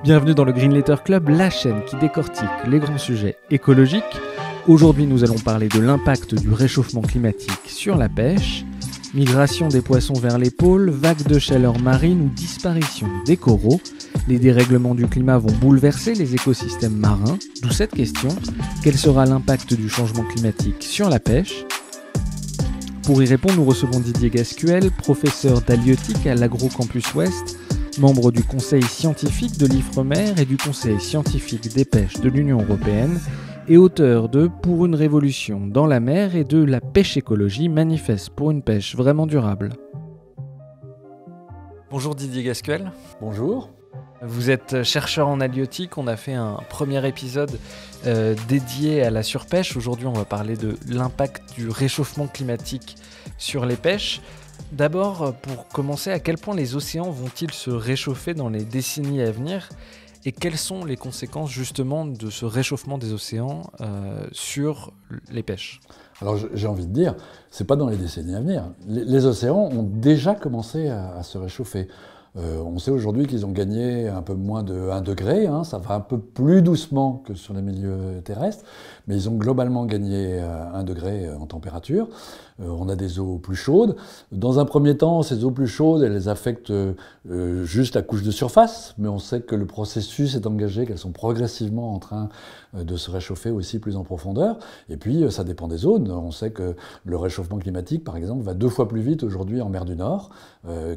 Bienvenue dans le Green Letter Club, la chaîne qui décortique les grands sujets écologiques. Aujourd'hui, nous allons parler de l'impact du réchauffement climatique sur la pêche, migration des poissons vers les pôles, vagues de chaleur marine ou disparition des coraux. Les dérèglements du climat vont bouleverser les écosystèmes marins, d'où cette question, quel sera l'impact du changement climatique sur la pêche ? Pour y répondre, nous recevons Didier Gascuel, professeur d'halieutique à l'Agrocampus Ouest, membre du conseil scientifique de l'Ifremer et du conseil scientifique des pêches de l'Union européenne et auteur de « Pour une révolution dans la mer » et de « La pêche écologie, manifeste pour une pêche vraiment durable ». Bonjour Didier Gascuel. Bonjour. Vous êtes chercheur en halieutique, on a fait un premier épisode dédié à la surpêche. Aujourd'hui, on va parler de l'impact du réchauffement climatique sur les pêches. D'abord, pour commencer, à quel point les océans vont-ils se réchauffer dans les décennies à venir ? Et quelles sont les conséquences justement de ce réchauffement des océans sur les pêches ? Alors j'ai envie de dire, c'est pas dans les décennies à venir. Les océans ont déjà commencé à se réchauffer. On sait aujourd'hui qu'ils ont gagné un peu moins de 1 degré, ça va un peu plus doucement que sur les milieux terrestres, mais ils ont globalement gagné 1 degré en température. On a des eaux plus chaudes. Dans un premier temps, ces eaux plus chaudes, elles affectent juste la couche de surface, mais on sait que le processus est engagé, qu'elles sont progressivement en train de se réchauffer aussi plus en profondeur. Et puis, ça dépend des zones. On sait que le réchauffement climatique, par exemple, va 2 fois plus vite aujourd'hui en mer du Nord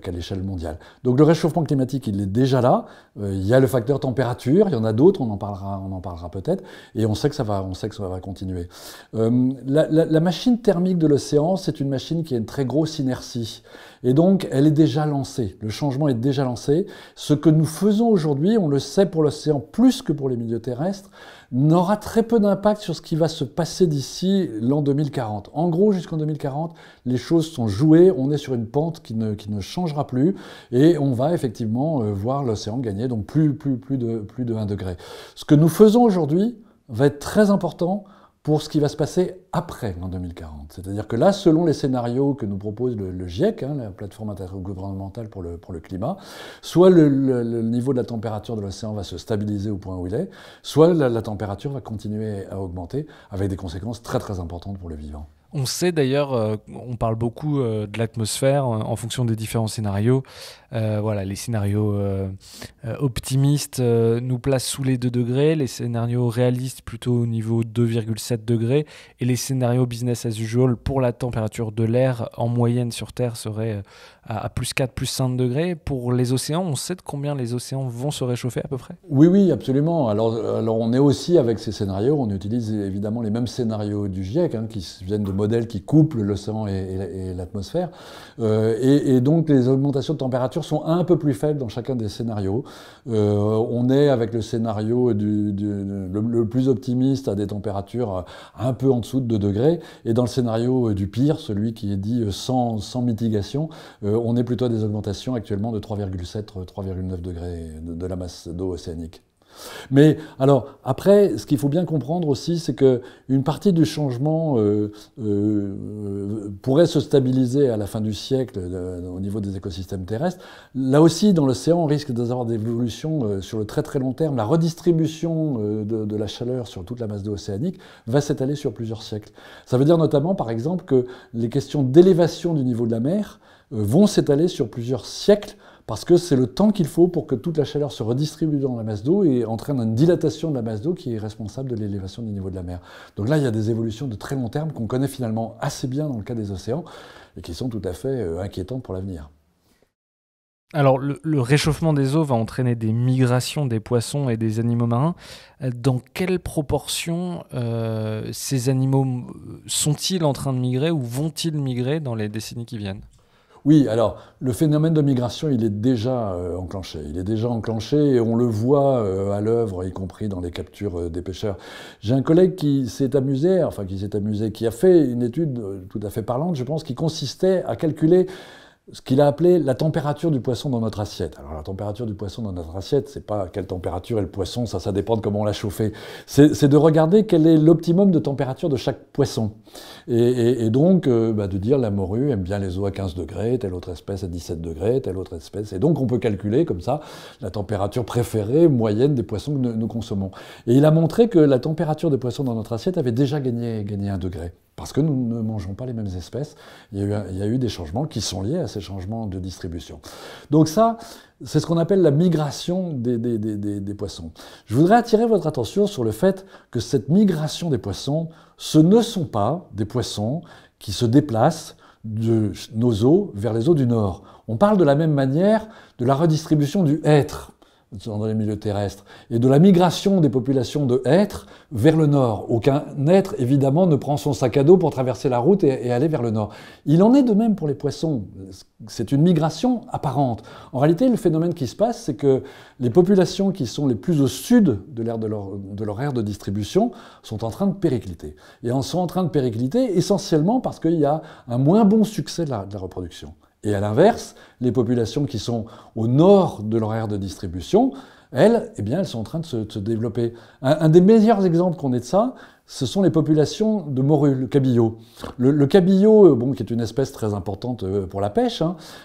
qu'à l'échelle mondiale. Donc le réchauffement climatique, il est déjà là. Il y a le facteur température, il y en a d'autres, on en parlera peut-être, et on sait que ça va continuer. La machine thermique de l'océan, c'est une machine qui a une très grosse inertie. Et donc, elle est déjà lancée. Le changement est déjà lancé. Ce que nous faisons aujourd'hui, on le sait pour l'océan plus que pour les milieux terrestres, n'aura très peu d'impact sur ce qui va se passer d'ici l'an 2040. En gros, jusqu'en 2040, les choses sont jouées. On est sur une pente qui ne changera plus. Et on va effectivement voir l'océan gagner, donc plus de 1 degré. Ce que nous faisons aujourd'hui va être très important pour ce qui va se passer après l'an 2040. C'est-à-dire que là, selon les scénarios que nous propose le GIEC, la plateforme intergouvernementale pour le climat, soit le niveau de la température de l'océan va se stabiliser au point où il est, soit la température va continuer à augmenter avec des conséquences très très importantes pour le vivant. On sait d'ailleurs, on parle beaucoup de l'atmosphère en fonction des différents scénarios. Les scénarios optimistes nous placent sous les 2 degrés, les scénarios réalistes plutôt au niveau 2,7 degrés, et les scénarios business as usual pour la température de l'air en moyenne sur Terre serait à plus 4, plus 5 degrés. Pour les océans, on sait de combien les océans vont se réchauffer à peu près ? Oui, absolument. Alors on est aussi avec ces scénarios, on utilise évidemment les mêmes scénarios du GIEC, qui viennent de modèles qui couplent l'océan et l'atmosphère. Et donc les augmentations de température sont un peu plus faibles dans chacun des scénarios. On est avec le scénario le plus optimiste à des températures un peu en dessous de 2 degrés. Et dans le scénario du pire, celui qui est dit sans mitigation, on est plutôt à des augmentations actuellement de 3,7, 3,9 degrés de la masse d'eau océanique. Mais alors, après, ce qu'il faut bien comprendre aussi, c'est qu'une partie du changement pourrait se stabiliser à la fin du siècle au niveau des écosystèmes terrestres. Là aussi, dans l'océan, on risque d'avoir des évolutions sur le très très long terme. La redistribution de la chaleur sur toute la masse d'eau océanique va s'étaler sur plusieurs siècles. Ça veut dire notamment, par exemple, que les questions d'élévation du niveau de la mer vont s'étaler sur plusieurs siècles, parce que c'est le temps qu'il faut pour que toute la chaleur se redistribue dans la masse d'eau et entraîne une dilatation de la masse d'eau qui est responsable de l'élévation du niveau de la mer. Donc là, il y a des évolutions de très long terme qu'on connaît finalement assez bien dans le cas des océans et qui sont tout à fait inquiétantes pour l'avenir. Alors, le réchauffement des eaux va entraîner des migrations des poissons et des animaux marins. Dans quelle proportion ces animaux sont-ils en train de migrer ou vont-ils migrer dans les décennies qui viennent ? Oui, alors le phénomène de migration, il est déjà enclenché. Il est déjà enclenché et on le voit à l'œuvre, y compris dans les captures des pêcheurs. J'ai un collègue qui a fait une étude tout à fait parlante, je pense, qui consistait à calculer ce qu'il a appelé la température du poisson dans notre assiette. Alors la température du poisson dans notre assiette, c'est pas quelle température est le poisson, ça dépend de comment on l'a chauffé. C'est de regarder quel est l'optimum de température de chaque poisson. Et donc de dire la morue aime bien les eaux à 15 degrés, telle autre espèce à 17 degrés, telle autre espèce. Et donc on peut calculer comme ça la température préférée moyenne des poissons que nous consommons. Et il a montré que la température des poissons dans notre assiette avait déjà gagné 1 degré. Parce que nous ne mangeons pas les mêmes espèces. Il y a eu des changements qui sont liés à ces changements de distribution. Donc ça, c'est ce qu'on appelle la migration des poissons. Je voudrais attirer votre attention sur le fait que cette migration des poissons, ce ne sont pas des poissons qui se déplacent de nos eaux vers les eaux du Nord. On parle de la même manière de la redistribution du hêtre dans les milieux terrestres, et de la migration des populations de hêtres vers le nord. Aucun hêtre, évidemment, ne prend son sac à dos pour traverser la route et aller vers le nord. Il en est de même pour les poissons. C'est une migration apparente. En réalité, le phénomène qui se passe, c'est que les populations qui sont les plus au sud de leur aire de distribution sont en train de péricliter. Et elles sont en train de péricliter essentiellement parce qu'il y a un moins bon succès de la reproduction. Et à l'inverse, les populations qui sont au nord de leur aire de distribution, elles sont en train de se développer. Un des meilleurs exemples qu'on ait de ça, ce sont les populations de morues, le cabillaud. Le cabillaud, qui est une espèce très importante pour la pêche,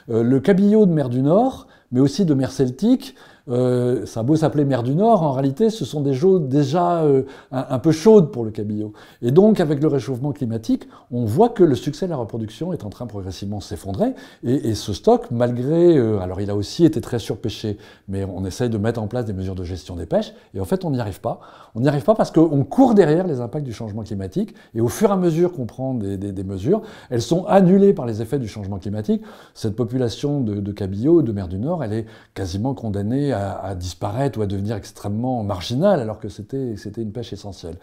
le cabillaud de mer du Nord, mais aussi de mer Celtique, ça a beau s'appeler mer du Nord, en réalité, ce sont des eaux déjà un peu chaudes pour le cabillaud. Et donc, avec le réchauffement climatique, on voit que le succès de la reproduction est en train progressivement de s'effondrer. Et ce stock, malgré... alors, il a aussi été très surpêché, mais on essaye de mettre en place des mesures de gestion des pêches, et en fait, on n'y arrive pas. On n'y arrive pas parce qu'on court derrière les impacts du changement climatique, et au fur et à mesure qu'on prend des mesures, elles sont annulées par les effets du changement climatique. Cette population de cabillaud, de mer du Nord, elle est quasiment condamnée à disparaître ou à devenir extrêmement marginale, alors que c'était une pêche essentielle.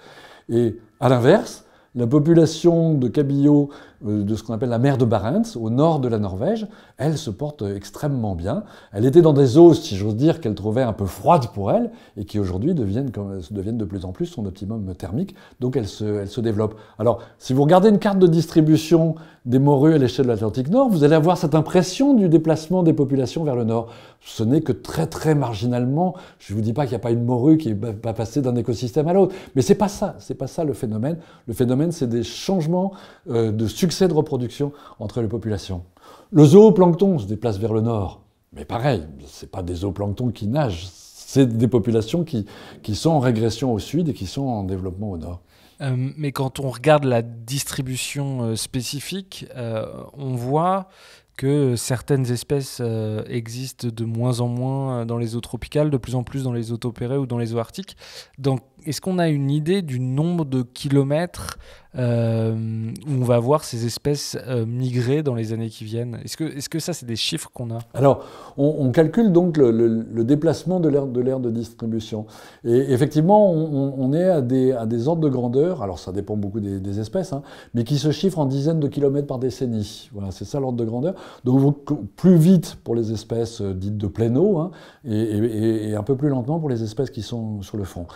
Et à l'inverse, la population de cabillaud de ce qu'on appelle la mer de Barents, au nord de la Norvège, elle se porte extrêmement bien. Elle était dans des eaux, si j'ose dire, qu'elle trouvait un peu froides pour elle, et qui aujourd'hui deviennent de plus en plus son optimum thermique, donc elle se développe. Alors, si vous regardez une carte de distribution des morues à l'échelle de l'Atlantique Nord, vous allez avoir cette impression du déplacement des populations vers le nord. Ce n'est que très très marginalement. Je ne vous dis pas qu'il n'y a pas une morue qui va passer d'un écosystème à l'autre, mais c'est pas ça le phénomène. Le phénomène, c'est des changements de succès de reproduction entre les populations. Le zooplancton se déplace vers le nord, mais pareil, ce n'est pas des zooplanctons qui nagent, c'est des populations qui sont en régression au sud et qui sont en développement au nord. Mais quand on regarde la distribution spécifique, on voit que certaines espèces existent de moins en moins dans les eaux tropicales, de plus en plus dans les eaux tempérées ou dans les eaux arctiques. Donc, est-ce qu'on a une idée du nombre de kilomètres où on va voir ces espèces migrer dans les années qui viennent? Est-ce que ça, c'est des chiffres qu'on a? Alors, on calcule donc le déplacement de l'aire de distribution. Et effectivement, on est à des ordres de grandeur, alors ça dépend beaucoup des espèces, mais qui se chiffrent en dizaines de kilomètres par décennie. Voilà, c'est ça l'ordre de grandeur. Donc plus vite pour les espèces dites de plein eau, et un peu plus lentement pour les espèces qui sont sur le fond.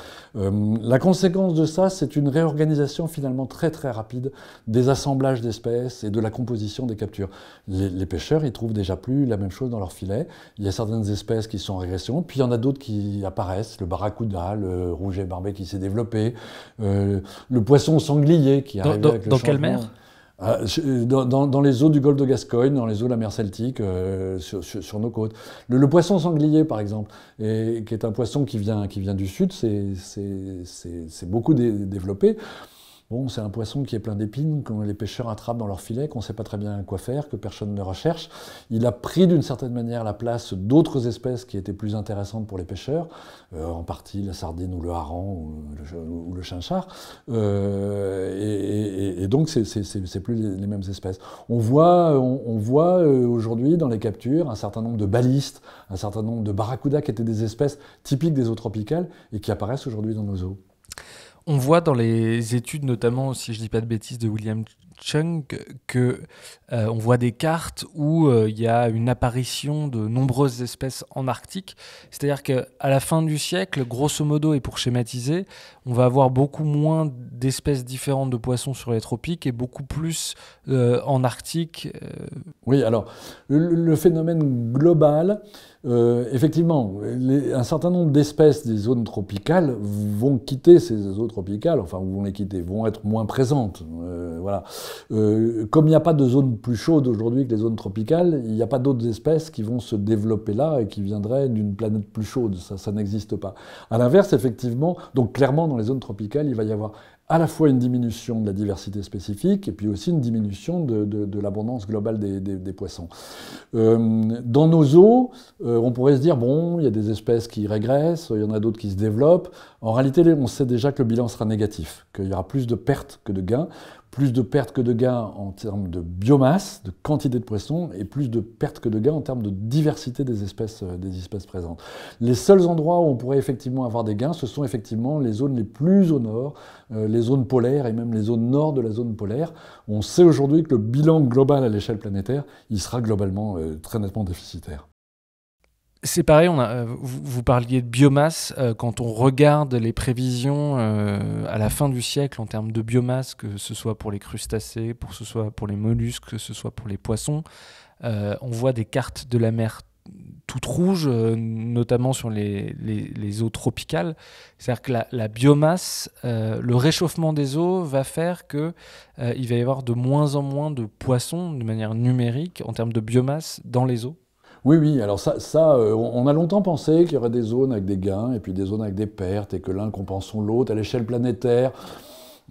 La conséquence de ça, c'est une réorganisation finalement très très rapide des assemblages d'espèces et de la composition des captures. Les pêcheurs, ils trouvent déjà plus la même chose dans leurs filets. Il y a certaines espèces qui sont en régression, puis il y en a d'autres qui apparaissent. Le barracuda, le rouget barbet qui s'est développé, le poisson sanglier qui arrive avec le changement. Dans quelle mer ? Dans les eaux du golfe de Gascogne, dans les eaux de la mer Celtique, sur nos côtes. Le poisson sanglier, par exemple, qui est un poisson qui vient du sud, c'est beaucoup développé. Bon, c'est un poisson qui est plein d'épines, que les pêcheurs attrapent dans leur filet, qu'on ne sait pas très bien quoi faire, que personne ne recherche. Il a pris d'une certaine manière la place d'autres espèces qui étaient plus intéressantes pour les pêcheurs, en partie la sardine ou le hareng ou le chinchard. Et donc, c'est plus les mêmes espèces. On voit aujourd'hui dans les captures un certain nombre de balistes, un certain nombre de barracudas qui étaient des espèces typiques des eaux tropicales et qui apparaissent aujourd'hui dans nos eaux. On voit dans les études, notamment, si je ne dis pas de bêtises, de William Chung, que on voit des cartes où il y a une apparition de nombreuses espèces en Arctique. C'est-à-dire qu'à la fin du siècle, grosso modo, et pour schématiser, on va avoir beaucoup moins d'espèces différentes de poissons sur les tropiques et beaucoup plus en Arctique. Oui, alors, le phénomène global, effectivement, un certain nombre d'espèces des zones tropicales vont quitter ces zones tropicales, enfin, vont les quitter, vont être moins présentes. Voilà. Comme il n'y a pas de zone plus chaude aujourd'hui que les zones tropicales, il n'y a pas d'autres espèces qui vont se développer là et qui viendraient d'une planète plus chaude. Ça n'existe pas. À l'inverse, effectivement, donc clairement, dans les zones tropicales, il va y avoir à la fois une diminution de la diversité spécifique et puis aussi une diminution de l'abondance globale des poissons. Dans nos eaux, on pourrait se dire, bon, il y a des espèces qui régressent, il y en a d'autres qui se développent. En réalité, on sait déjà que le bilan sera négatif, qu'il y aura plus de pertes que de gains. Plus de pertes que de gains en termes de biomasse, de quantité de poissons, et plus de pertes que de gains en termes de diversité des espèces présentes. Les seuls endroits où on pourrait effectivement avoir des gains, ce sont effectivement les zones les plus au nord, les zones polaires et même les zones nord de la zone polaire. On sait aujourd'hui que le bilan global à l'échelle planétaire, il sera globalement très nettement déficitaire. C'est pareil, vous parliez de biomasse. Quand on regarde les prévisions à la fin du siècle en termes de biomasse, que ce soit pour les crustacés, que ce soit pour les mollusques, que ce soit pour les poissons, on voit des cartes de la mer toutes rouges, notamment sur les eaux tropicales. C'est-à-dire que la biomasse, le réchauffement des eaux va faire qu'il va y avoir de moins en moins de poissons de manière numérique en termes de biomasse dans les eaux. Oui, alors on a longtemps pensé qu'il y aurait des zones avec des gains et puis des zones avec des pertes et que l'un compensant l'autre à l'échelle planétaire.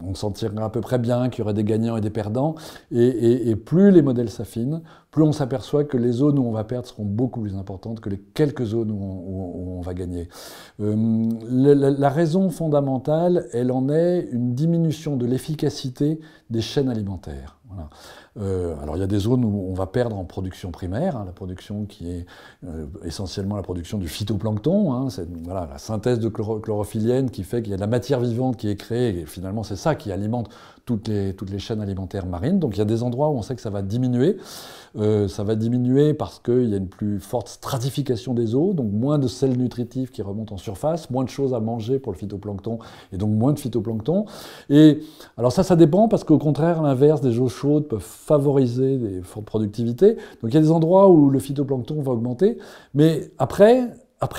On s'en tirerait à peu près bien, qu'il y aurait des gagnants et des perdants. Et plus les modèles s'affinent, plus on s'aperçoit que les zones où on va perdre seront beaucoup plus importantes que les quelques zones où on va gagner. La raison fondamentale, elle en est une diminution de l'efficacité des chaînes alimentaires. Voilà. Alors il y a des zones où on va perdre en production primaire, la production qui est essentiellement la production du phytoplancton, c'est la synthèse de chlorophyllienne qui fait qu'il y a de la matière vivante qui est créée, et finalement c'est ça qui alimente toutes les chaînes alimentaires marines. Donc il y a des endroits où on sait que ça va diminuer. Ça va diminuer parce qu'il y a une plus forte stratification des eaux, donc moins de sels nutritifs qui remontent en surface, moins de choses à manger pour le phytoplancton, et donc moins de phytoplancton. Et alors ça dépend, parce qu'au contraire, à l'inverse, des eaux chaudes peuvent favoriser des fortes productivités. Donc il y a des endroits où le phytoplancton va augmenter, mais après,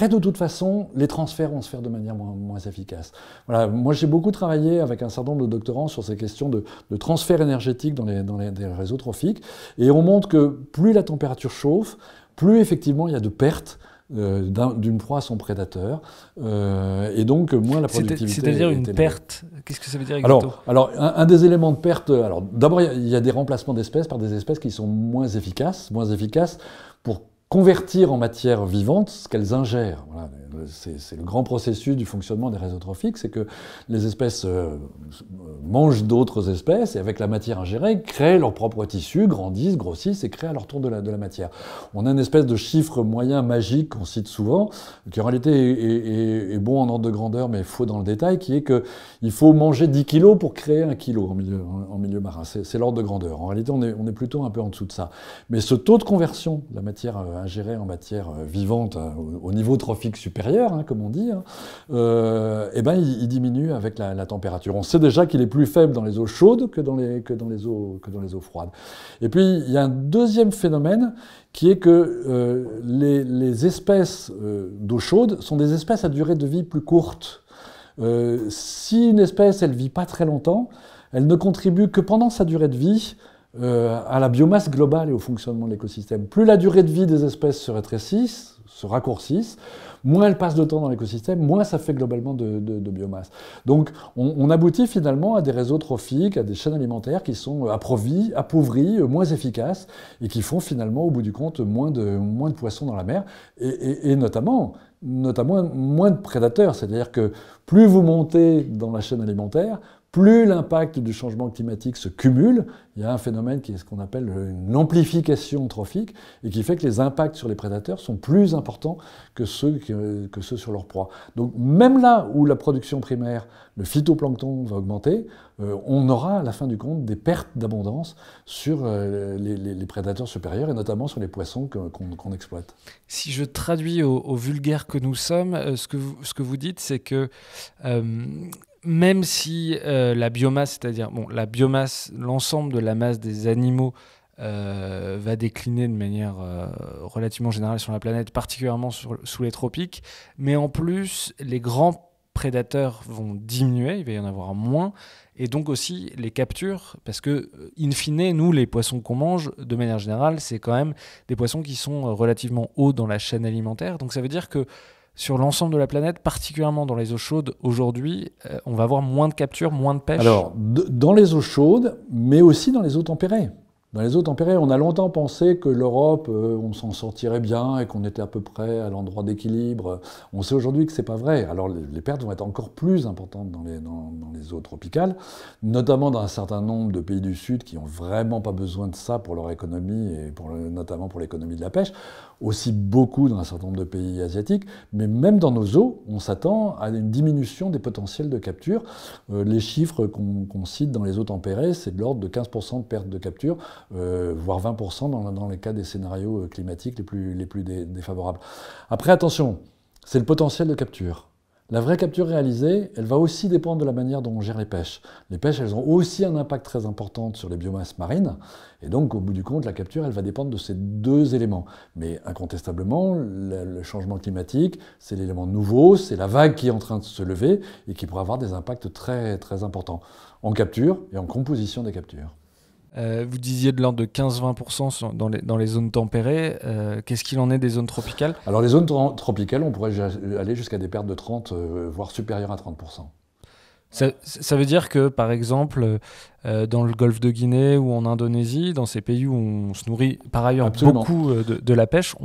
de toute façon, les transferts vont se faire de manière moins efficace. Voilà, moi, j'ai beaucoup travaillé avec un certain nombre de doctorants sur ces questions de transfert énergétique dans les réseaux trophiques. Et on montre que plus la température chauffe, plus effectivement il y a de pertes d'une proie à son prédateur. Et donc, moins la productivité. C'est-à-dire une perte. Qu'est-ce que ça veut dire exactement ? Alors, un des éléments de perte. Alors, d'abord, il y a des remplacements d'espèces par des espèces qui sont moins efficaces pour convertir en matière vivante ce qu'elles ingèrent. Voilà. C'est le grand processus du fonctionnement des réseaux trophiques, c'est que les espèces mangent d'autres espèces et avec la matière ingérée, créent leur propre tissu, grandissent, grossissent et créent à leur tour de la matière. On a une espèce de chiffre moyen magique qu'on cite souvent, qui en réalité est bon en ordre de grandeur mais faux dans le détail, qui est qu'il faut manger 10 kilos pour créer 1 kilo en milieu marin. C'est l'ordre de grandeur. En réalité, on est plutôt un peu en dessous de ça. Mais ce taux de conversion de la matière ingérée en matière vivante au niveau trophique supérieur, comme on dit, il diminue avec la température. On sait déjà qu'il est plus faible dans les eaux chaudes que dans les eaux froides. Et puis, il y a un deuxième phénomène qui est que les espèces d'eau chaude sont des espèces à durée de vie plus courte. Si une espèce, elle vit pas très longtemps, elle ne contribue que pendant sa durée de vie à la biomasse globale et au fonctionnement de l'écosystème. Plus la durée de vie des espèces se rétrécisse, se raccourcissent, moins elles passent de temps dans l'écosystème, moins ça fait globalement de biomasse. Donc on aboutit finalement à des réseaux trophiques, à des chaînes alimentaires qui sont appauvries, moins efficaces, et qui font finalement au bout du compte moins de poissons dans la mer, et notamment moins de prédateurs. C'est-à-dire que plus vous montez dans la chaîne alimentaire, plus l'impact du changement climatique se cumule, il y a un phénomène qui est ce qu'on appelle une amplification trophique et qui fait que les impacts sur les prédateurs sont plus importants que ceux sur leur proie. Donc même là où la production primaire, le phytoplancton va augmenter, on aura à la fin du compte des pertes d'abondance sur les prédateurs supérieurs et notamment sur les poissons qu'on exploite. Si je traduis au vulgaire que nous sommes, ce que vous dites, c'est que même si la biomasse, c'est-à-dire la biomasse, l'ensemble de la masse des animaux va décliner de manière relativement générale sur la planète, particulièrement sous les tropiques, mais en plus, les grands prédateurs vont diminuer, il va y en avoir moins, et donc aussi les captures, parce que, in fine, nous, les poissons qu'on mange, de manière générale, c'est quand même des poissons qui sont relativement hauts dans la chaîne alimentaire, donc ça veut dire que sur l'ensemble de la planète, particulièrement dans les eaux chaudes, aujourd'hui, on va avoir moins de captures, moins de pêche. Alors, dans les eaux chaudes, mais aussi dans les eaux tempérées. Dans les eaux tempérées, on a longtemps pensé que l'Europe, on s'en sortirait bien et qu'on était à peu près à l'endroit d'équilibre. On sait aujourd'hui que ce n'est pas vrai. Alors les pertes vont être encore plus importantes dans les eaux tropicales, notamment dans un certain nombre de pays du Sud qui n'ont vraiment pas besoin de ça pour leur économie et notamment pour l'économie de la pêche. Aussi beaucoup dans un certain nombre de pays asiatiques. Mais même dans nos eaux, on s'attend à une diminution des potentiels de capture. Les chiffres qu'on cite dans les eaux tempérées, c'est de l'ordre de 15% de perte de capture, voire 20% dans les cas des scénarios climatiques les plus défavorables. Après, attention, c'est le potentiel de capture. La vraie capture réalisée, elle va aussi dépendre de la manière dont on gère les pêches. Les pêches, elles ont aussi un impact très important sur les biomasses marines, et donc au bout du compte, la capture, elle va dépendre de ces deux éléments. Mais incontestablement, le changement climatique, c'est l'élément nouveau, c'est la vague qui est en train de se lever et qui pourra avoir des impacts très, très importants en capture et en composition des captures. Vous disiez de l'ordre de 15-20% dans les zones tempérées. Qu'est-ce qu'il en est des zones tropicales ? Alors les zones tropicales, on pourrait aller jusqu'à des pertes de 30, voire supérieures à 30%. Ça veut dire que, par exemple, dans le golfe de Guinée ou en Indonésie, dans ces pays où on se nourrit par ailleurs Absolument. beaucoup de la pêche,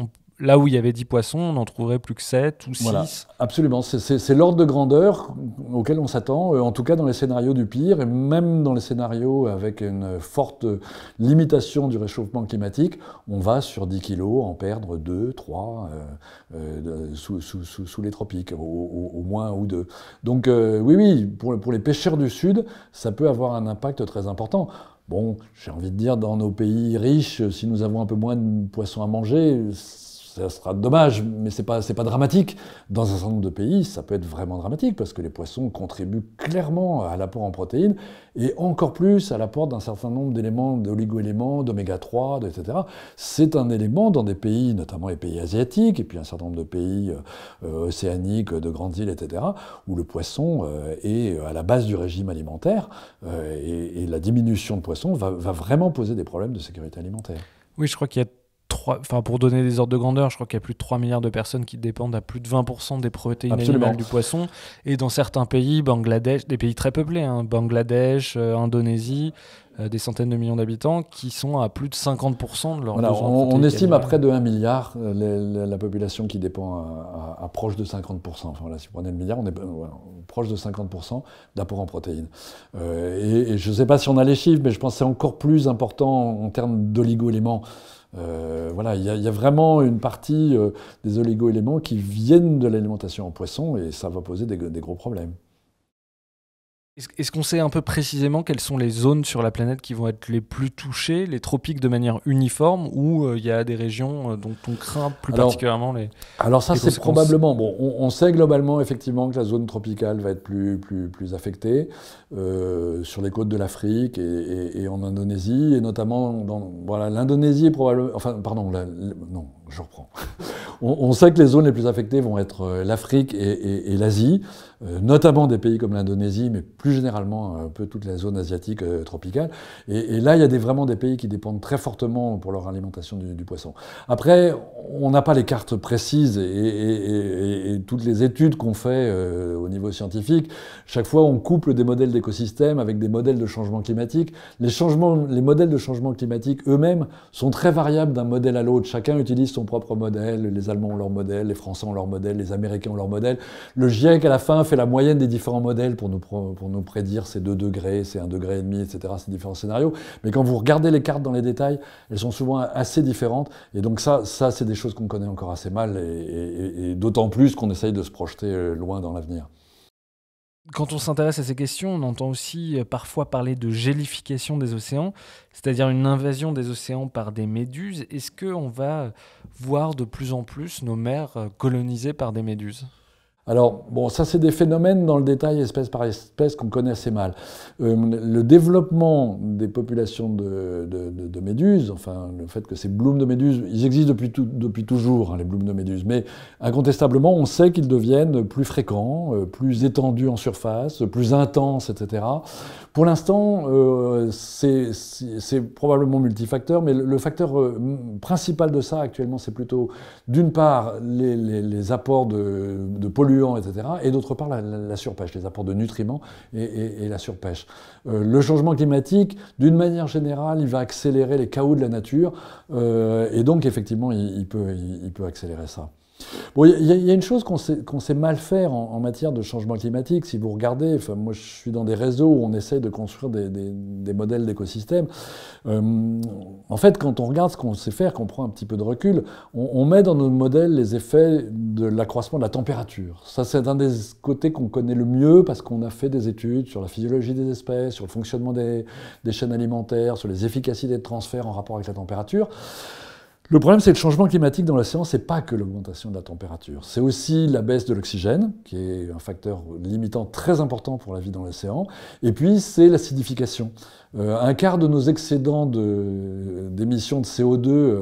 là où il y avait 10 poissons, on n'en trouverait plus que 7 ou 6. Voilà, absolument. C'est l'ordre de grandeur auquel on s'attend, en tout cas dans les scénarios du pire, et même dans les scénarios avec une forte limitation du réchauffement climatique, on va sur 10 kilos en perdre 2, 3 sous les tropiques, au moins 1 ou 2. Donc oui, pour les pêcheurs du Sud, ça peut avoir un impact très important. Bon, j'ai envie de dire, dans nos pays riches, si nous avons un peu moins de poissons à manger, ça sera dommage, mais c'est pas dramatique. Dans un certain nombre de pays, ça peut être vraiment dramatique, parce que les poissons contribuent clairement à l'apport en protéines, et encore plus à l'apport d'un certain nombre d'éléments, d'oligo-éléments, d'oméga 3, etc. C'est un élément dans des pays, notamment les pays asiatiques, et puis un certain nombre de pays océaniques, de grandes îles, etc., où le poisson est à la base du régime alimentaire, et la diminution de poissons va vraiment poser des problèmes de sécurité alimentaire. Oui, je crois qu'il y a pour donner des ordres de grandeur, je crois qu'il y a plus de 3 milliards de personnes qui dépendent à plus de 20% des protéines animales du poisson. Et dans certains pays, Bangladesh, des pays très peuplés, Bangladesh, Indonésie, des centaines de millions d'habitants, qui sont à plus de 50% de leurs besoins. On estime à près de 1 milliard la population qui dépend à proche de 50%. Enfin, voilà, si vous prenez le milliard, on est proche de 50% d'apport en protéines. Et je ne sais pas si on a les chiffres, mais je pense que c'est encore plus important en termes d'oligo-éléments. Voilà, il y a vraiment une partie des oligo-éléments qui viennent de l'alimentation en poisson, et ça va poser des gros problèmes. Est-ce qu'on sait un peu précisément quelles sont les zones sur la planète qui vont être les plus touchées, les tropiques de manière uniforme, ou il y a des régions dont on craint plus particulièrement les Alors ça, les c'est probablement... Bon, on sait globalement, effectivement, que la zone tropicale va être plus affectée sur les côtes de l'Afrique et en Indonésie, et notamment voilà, l'Indonésie est probablement... Enfin, pardon, non, je reprends. On sait que les zones les plus affectées vont être l'Afrique et l'Asie, notamment des pays comme l'Indonésie, mais plus généralement un peu toute la zone asiatique tropicale. Et là, il y a vraiment des pays qui dépendent très fortement pour leur alimentation du poisson. Après, on n'a pas les cartes précises analyses et toutes les études qu'on fait au niveau scientifique, chaque fois on couple des modèles d'écosystèmes avec des modèles de changement climatique. Les modèles de changement climatique eux-mêmes sont très variables d'un modèle à l'autre. Chacun utilise son propre modèle. Les Allemands ont leur modèle, les Français ont leur modèle, les Américains ont leur modèle. Le GIEC, à la fin, fait la moyenne des différents modèles pour nous prédire ces 2 degrés, ces 1,5 degré, etc., ces différents scénarios. Mais quand vous regardez les cartes dans les détails, elles sont souvent assez différentes. Et donc ça c'est des choses qu'on connaît encore assez mal, et d'autant plus qu'on essaye de se projeter loin dans l'avenir. Quand on s'intéresse à ces questions, on entend aussi parfois parler de gélification des océans, c'est-à-dire une invasion des océans par des méduses. Est-ce qu'on va voir de plus en plus nos mers colonisées par des méduses ? Alors, bon, ça c'est des phénomènes dans le détail, espèce par espèce, qu'on connaît assez mal. Le développement des populations de méduses, enfin le fait que ces blooms de méduses, ils existent depuis toujours, hein, les blooms de méduses, mais incontestablement on sait qu'ils deviennent plus fréquents, plus étendus en surface, plus intenses, etc. Pour l'instant, c'est probablement multifacteur, mais le facteur principal de ça actuellement, c'est plutôt d'une part les apports de polluants, etc., et d'autre part la surpêche, les apports de nutriments et la surpêche. Le changement climatique, d'une manière générale, il va accélérer les chaos de la nature, et donc effectivement, il peut accélérer ça. Bon, il y a une chose qu'on sait mal faire en matière de changement climatique. Si vous regardez, enfin, moi je suis dans des réseaux où on essaye de construire des modèles d'écosystèmes. En fait, quand on regarde ce qu'on sait faire, qu'on prend un petit peu de recul, on met dans nos modèles les effets de l'accroissement de la température. Ça, c'est un des côtés qu'on connaît le mieux parce qu'on a fait des études sur la physiologie des espèces, sur le fonctionnement des chaînes alimentaires, sur les efficacités de transfert en rapport avec la température. Le problème, c'est que le changement climatique dans l'océan, c'est pas que l'augmentation de la température. C'est aussi la baisse de l'oxygène, qui est un facteur limitant très important pour la vie dans l'océan. Et puis, c'est l'acidification. Un quart de nos excédents d'émissions de CO2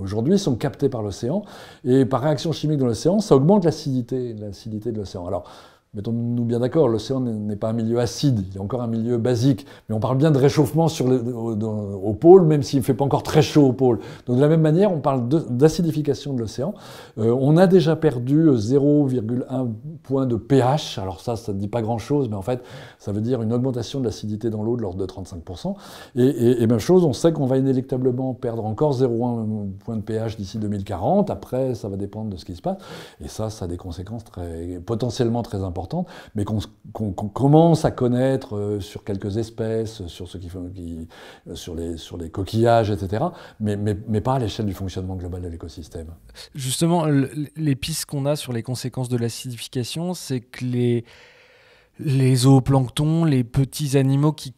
aujourd'hui sont captés par l'océan. Et par réaction chimique dans l'océan, ça augmente l'acidité de l'océan. Alors, mettons-nous bien d'accord, l'océan n'est pas un milieu acide, il est encore un milieu basique. Mais on parle bien de réchauffement au pôle, même s'il ne fait pas encore très chaud au pôle. Donc de la même manière, on parle d'acidification de l'océan. On a déjà perdu 0,1 point de pH. Alors ça ne dit pas grand-chose, mais en fait, ça veut dire une augmentation de l'acidité dans l'eau de l'ordre de 35%. Et même chose, on sait qu'on va inéluctablement perdre encore 0,1 point de pH d'ici 2040. Après, ça va dépendre de ce qui se passe. Et ça a des conséquences potentiellement très importantes, mais qu'on commence à connaître sur quelques espèces, sur les coquillages, etc., mais pas à l'échelle du fonctionnement global de l'écosystème. Justement, les pistes qu'on a sur les conséquences de l'acidification, c'est que les zooplanctons, les petits animaux qui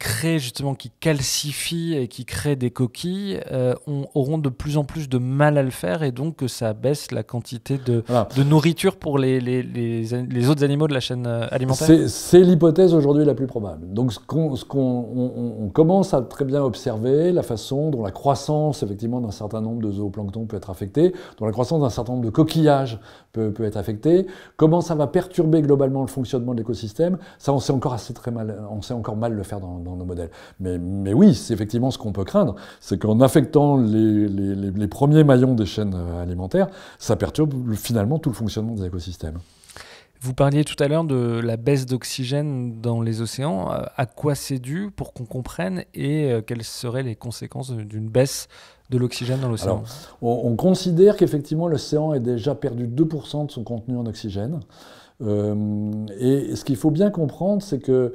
calcifient et qui créent des coquilles, auront de plus en plus de mal à le faire, et donc que ça baisse la quantité de nourriture pour les autres animaux de la chaîne alimentaire. C'est l'hypothèse aujourd'hui la plus probable. Donc on commence à très bien observer la façon dont la croissance effectivement d'un certain nombre de zooplanctons peut être affectée, dont la croissance d'un certain nombre de coquillages peut être affectée, comment ça va perturber globalement le fonctionnement de l'écosystème. Ça, on sait encore mal le faire dans nos modèles. Mais oui, c'est effectivement ce qu'on peut craindre, c'est qu'en affectant les premiers maillons des chaînes alimentaires, ça perturbe finalement tout le fonctionnement des écosystèmes. Vous parliez tout à l'heure de la baisse d'oxygène dans les océans. À quoi c'est dû pour qu'on comprenne, et quelles seraient les conséquences d'une baisse de l'oxygène dans l'océan? Alors, on considère qu'effectivement l'océan ait déjà perdu 2% de son contenu en oxygène. Et ce qu'il faut bien comprendre, c'est que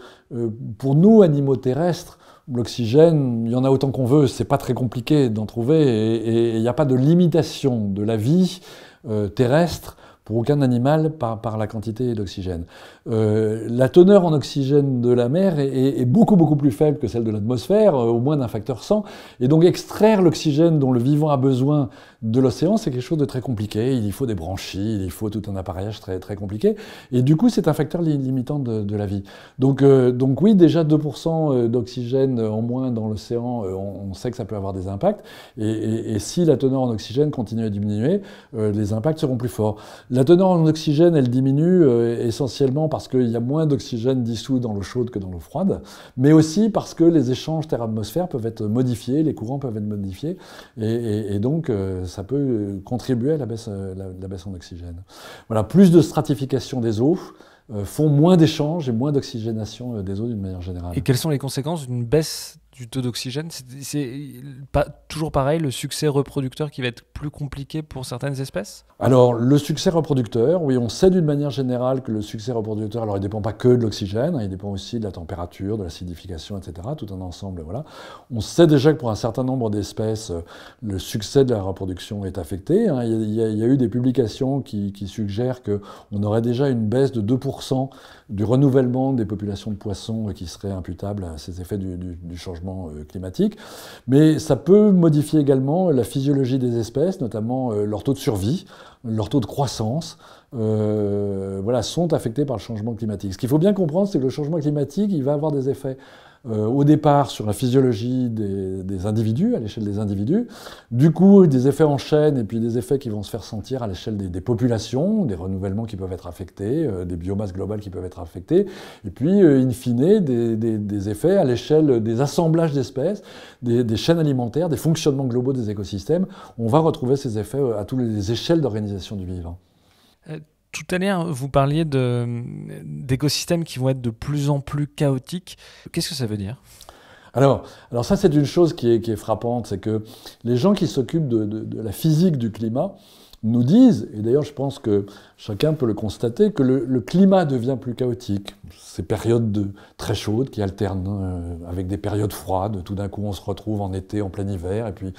pour nous, animaux terrestres, l'oxygène, il y en a autant qu'on veut, c'est pas très compliqué d'en trouver, et il n'y a pas de limitation de la vie terrestre pour aucun animal par la quantité d'oxygène. La teneur en oxygène de la mer est beaucoup, beaucoup plus faible que celle de l'atmosphère, au moins d'un facteur 100. Et donc extraire l'oxygène dont le vivant a besoin de l'océan, c'est quelque chose de très compliqué. Il faut des branchies, il faut tout un appareillage très, très compliqué. Et du coup, c'est un facteur limitant de la vie. Donc oui, déjà 2% d'oxygène en moins dans l'océan, on sait que ça peut avoir des impacts. Et si la teneur en oxygène continue à diminuer, les impacts seront plus forts. La teneur en oxygène, elle diminue essentiellement parce qu'il y a moins d'oxygène dissous dans l'eau chaude que dans l'eau froide, mais aussi parce que les échanges terre-atmosphère peuvent être modifiés, les courants peuvent être modifiés, et donc ça peut contribuer à la baisse en oxygène. Voilà, plus de stratification des eaux font moins d'échanges et moins d'oxygénation des eaux d'une manière générale. Et quelles sont les conséquences d'une baisse du taux d'oxygène? C'est pas toujours pareil, le succès reproducteur qui va être plus compliqué pour certaines espèces? Alors, le succès reproducteur, oui, on sait d'une manière générale que le succès reproducteur, alors il ne dépend pas que de l'oxygène, il dépend aussi de la température, de l'acidification, etc., tout un ensemble, voilà. On sait déjà que pour un certain nombre d'espèces, le succès de la reproduction est affecté. Il y a eu des publications qui suggèrent qu'on aurait déjà une baisse de 2% du renouvellement des populations de poissons qui serait imputable à ces effets du changement climatique. Mais ça peut modifier également la physiologie des espèces, notamment leur taux de survie, leur taux de croissance, voilà, sont affectés par le changement climatique. Ce qu'il faut bien comprendre, c'est que le changement climatique, il va avoir des effets au départ sur la physiologie des individus, à l'échelle des individus, du coup des effets en chaîne et puis des effets qui vont se faire sentir à l'échelle des populations, des renouvellements qui peuvent être affectés, des biomasses globales qui peuvent être affectées, et puis in fine des effets à l'échelle des assemblages d'espèces, des chaînes alimentaires, des fonctionnements globaux des écosystèmes. On va retrouver ces effets à toutes les échelles d'organisation du vivant. Tout à l'heure, vous parliez d'écosystèmes qui vont être de plus en plus chaotiques. Qu'est-ce que ça veut dire ? Alors ça, c'est une chose qui est frappante, c'est que les gens qui s'occupent de la physique du climat nous disent, et d'ailleurs je pense que chacun peut le constater, que le climat devient plus chaotique. Ces périodes très chaudes qui alternent avec des périodes froides, tout d'un coup on se retrouve en été, en plein hiver, et puis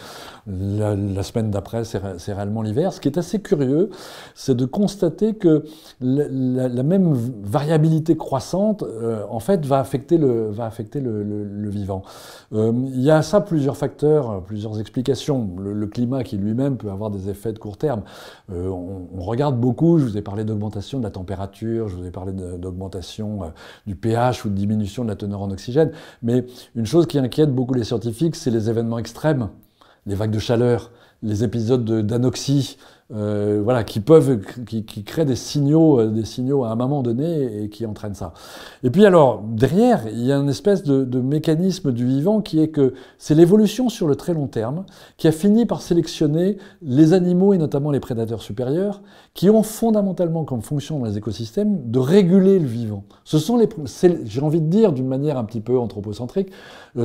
la semaine d'après c'est réellement l'hiver. Ce qui est assez curieux, c'est de constater que la même variabilité croissante en fait va affecter le vivant. Il y a à ça plusieurs facteurs, plusieurs explications. Le climat qui lui-même peut avoir des effets de court terme. On regarde beaucoup, je vous ai parlé d'augmentation de la température, je vous ai parlé d'augmentation du pH ou de diminution de la teneur en oxygène, mais une chose qui inquiète beaucoup les scientifiques, c'est les événements extrêmes, les vagues de chaleur, les épisodes d'anoxie, voilà, qui créent des signaux à un moment donné et qui entraînent ça. Et puis alors, derrière, il y a une espèce de mécanisme du vivant qui est que c'est l'évolution sur le très long terme qui a fini par sélectionner les animaux et notamment les prédateurs supérieurs qui ont fondamentalement comme fonction dans les écosystèmes de réguler le vivant. J'ai envie de dire d'une manière un petit peu anthropocentrique,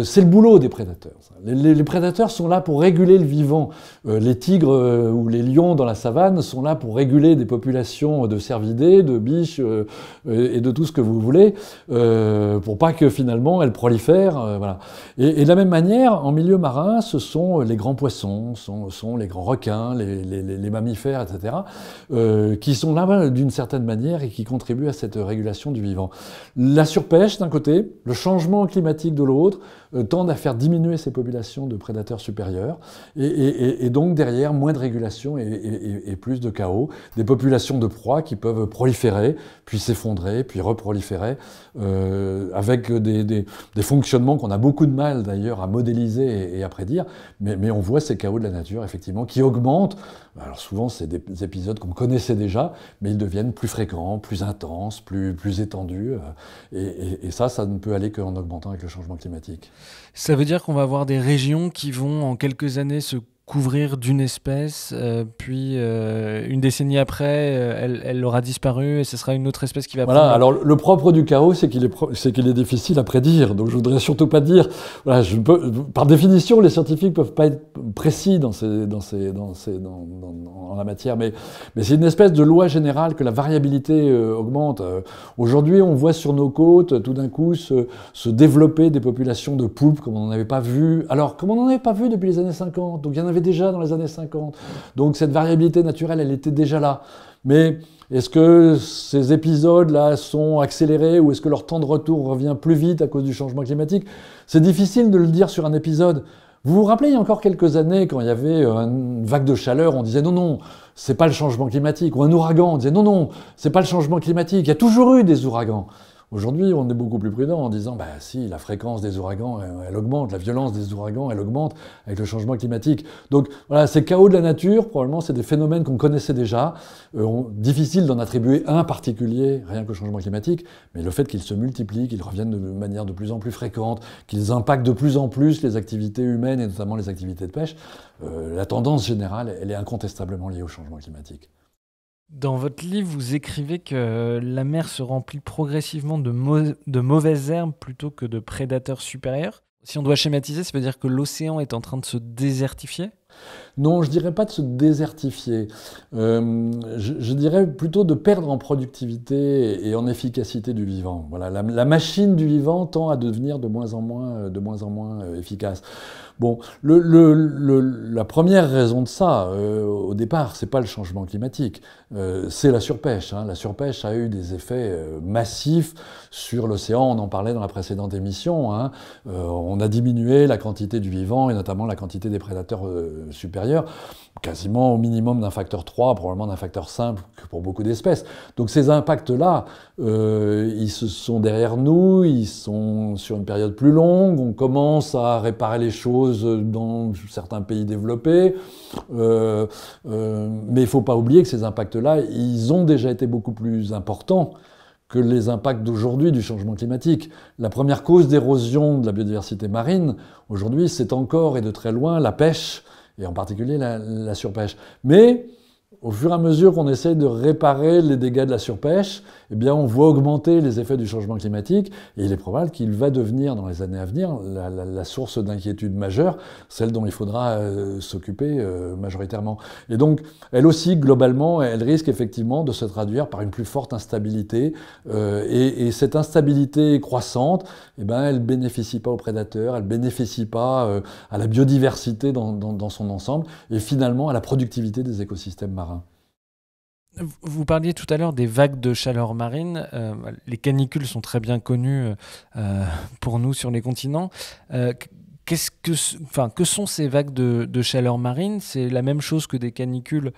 c'est le boulot des prédateurs. Les prédateurs sont là pour réguler le vivant. Les tigres ou les lions dans la savane sont là pour réguler des populations de cervidés, de biches et de tout ce que vous voulez, pour pas que finalement elles prolifèrent. Voilà. Et de la même manière, en milieu marin, ce sont les grands poissons, sont les grands requins, les mammifères, etc., qui sont là d'une certaine manière et qui contribuent à cette régulation du vivant. La surpêche d'un côté, le changement climatique de l'autre, tendent à faire diminuer ces populations de prédateurs supérieurs et donc derrière moins de régulation et plus de chaos, des populations de proies qui peuvent proliférer, puis s'effondrer, puis reproliférer, avec des fonctionnements qu'on a beaucoup de mal d'ailleurs à modéliser et à prédire, mais on voit ces chaos de la nature effectivement qui augmentent. Alors souvent c'est des épisodes qu'on connaissait déjà, mais ils deviennent plus fréquents, plus intenses, plus étendus, et ça ne peut aller qu'en augmentant avec le changement climatique. Ça veut dire qu'on va avoir des régions qui vont en quelques années se couvrir d'une espèce, puis une décennie après, elle aura disparu et ce sera une autre espèce qui va voilà, prendre... alors le propre du chaos, c'est qu'il est difficile à prédire. Donc je voudrais surtout pas dire... Voilà, par définition, les scientifiques ne peuvent pas être précis en la matière, mais c'est une espèce de loi générale que la variabilité augmente. Aujourd'hui, on voit sur nos côtes, tout d'un coup, se développer des populations de poulpes comme on n'en avait pas vu. Alors, comme on n'en avait pas vu depuis les années 50, donc il y en avait déjà dans les années 50. Donc cette variabilité naturelle, elle était déjà là. Mais est-ce que ces épisodes-là sont accélérés ou est-ce que leur temps de retour revient plus vite à cause du changement climatique? C'est difficile de le dire sur un épisode. Vous vous rappelez, il y a encore quelques années, quand il y avait une vague de chaleur, on disait non, c'est pas le changement climatique. Ou un ouragan, on disait non, c'est pas le changement climatique. Il y a toujours eu des ouragans. Aujourd'hui, on est beaucoup plus prudent en disant, bah si, la fréquence des ouragans, elle augmente, la violence des ouragans, elle augmente avec le changement climatique. Donc voilà, ces chaos de la nature, probablement, c'est des phénomènes qu'on connaissait déjà. Difficile d'en attribuer un particulier, rien qu'au changement climatique, mais le fait qu'ils se multiplient, qu'ils reviennent de manière de plus en plus fréquente, qu'ils impactent de plus en plus les activités humaines et notamment les activités de pêche, la tendance générale, elle est incontestablement liée au changement climatique. Dans votre livre, vous écrivez que la mer se remplit progressivement de mauvaises herbes plutôt que de prédateurs supérieurs. Si on doit schématiser, ça veut dire que l'océan est en train de se désertifier? Non, je dirais pas de se désertifier. Je dirais plutôt de perdre en productivité et en efficacité du vivant. Voilà, la machine du vivant tend à devenir de moins en moins efficace. Bon, la première raison de ça, au départ, c'est pas le changement climatique, c'est la surpêche. Hein. La surpêche a eu des effets massifs sur l'océan. On en parlait dans la précédente émission. Hein. On a diminué la quantité du vivant et notamment la quantité des prédateurs supérieurs, quasiment au minimum d'un facteur 3, probablement d'un facteur 5 pour beaucoup d'espèces. Donc ces impacts-là, ils sont derrière nous, ils sont sur une période plus longue, on commence à réparer les choses dans certains pays développés, mais il ne faut pas oublier que ces impacts-là, ils ont déjà été beaucoup plus importants que les impacts d'aujourd'hui du changement climatique. La première cause d'érosion de la biodiversité marine, aujourd'hui, c'est encore et de très loin la pêche, et en particulier la surpêche. Mais au fur et à mesure qu'on essaie de réparer les dégâts de la surpêche, eh bien, on voit augmenter les effets du changement climatique, et il est probable qu'il va devenir, dans les années à venir, la source d'inquiétude majeure, celle dont il faudra s'occuper majoritairement. Et donc, elle aussi, globalement, elle risque effectivement de se traduire par une plus forte instabilité, et cette instabilité croissante, eh ben, elle ne bénéficie pas aux prédateurs, elle ne bénéficie pas à la biodiversité dans son ensemble, et finalement à la productivité des écosystèmes marins. Vous parliez tout à l'heure des vagues de chaleur marine. Les canicules sont très bien connues pour nous sur les continents. Que sont ces vagues de chaleur marine? C'est la même chose que des canicules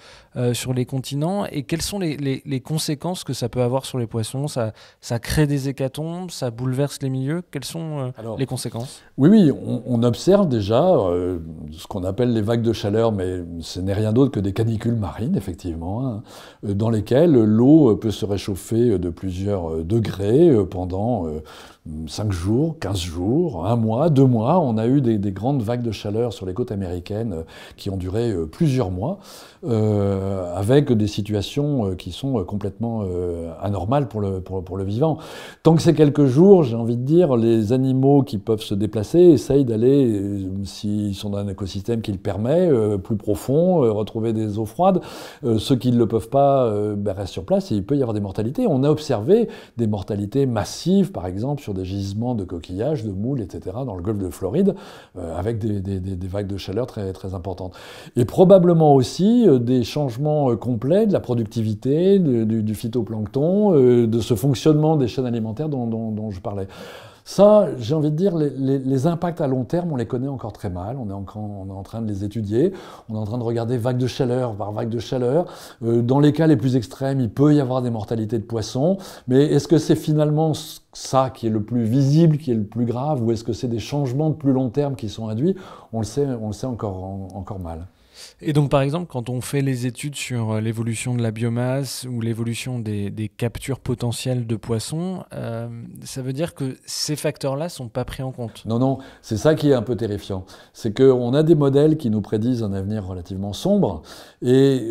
sur les continents. Et quelles sont les conséquences que ça peut avoir sur les poissons? Ça crée des hécatombes, ça bouleverse les milieux. Quelles sont les conséquences? Oui, on observe déjà ce qu'on appelle les vagues de chaleur, mais ce n'est rien d'autre que des canicules marines, effectivement, hein, dans lesquelles l'eau peut se réchauffer de plusieurs degrés pendant 5 jours, 15 jours, 1 mois, 2 mois. On a eu des grandes vagues de chaleur sur les côtes américaines qui ont duré plusieurs mois, avec des situations qui sont complètement anormales pour le vivant. Tant que c'est quelques jours, j'ai envie de dire, les animaux qui peuvent se déplacer essayent d'aller, s'ils sont dans un écosystème qui le permet, plus profond, retrouver des eaux froides. Ceux qui ne le peuvent pas restent sur place et il peut y avoir des mortalités. On a observé des mortalités massives, par exemple, sur des gisements de coquillages, de moules, etc., dans le golfe de Floride, avec des vagues de chaleur très, très importantes. Et probablement aussi des changements complets de la productivité, du phytoplancton, de ce fonctionnement des chaînes alimentaires dont je parlais. Ça, j'ai envie de dire, les impacts à long terme, on les connaît encore très mal, on est en train de les étudier, on est en train de regarder vague de chaleur par vague de chaleur. Dans les cas les plus extrêmes, il peut y avoir des mortalités de poissons, mais est-ce que c'est finalement ça qui est le plus visible, qui est le plus grave, ou est-ce que c'est des changements de plus long terme qui sont induits? On le sait encore mal. Et donc, par exemple, quand on fait les études sur l'évolution de la biomasse ou l'évolution des captures potentielles de poissons, ça veut dire que ces facteurs-là ne sont pas pris en compte? Non, c'est ça qui est un peu terrifiant. C'est qu'on a des modèles qui nous prédisent un avenir relativement sombre et